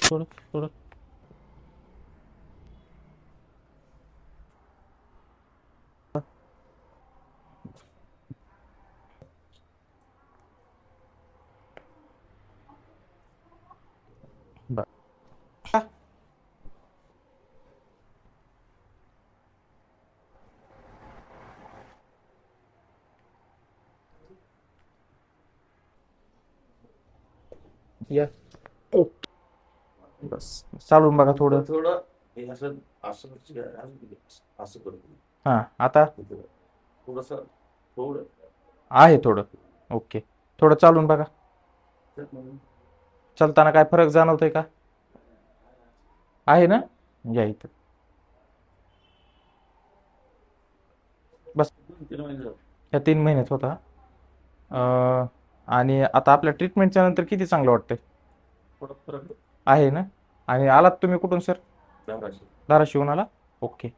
थोडं थोडं. बरं. या. ओके. बस चालून बघा थोडं. थोडं हे असं असं असं करतो. हां आता थोडस थोडं आहे थोडं. ओके. थोडं चालून बघा. चालताना काय फरक जाणवतोय का? आहे ना. या इथं. बस. 3 महिने झाले. ह्या 3 महिन्यात होता. आणि आता आपल्या ट्रीटमेंटच्या नंतर किती चांगलं वाटतंय? थोडा फरक आहे ना. आणि आलात तुम्ही कुठून सर? धाराशिव. धाराशिवून आला. ओके.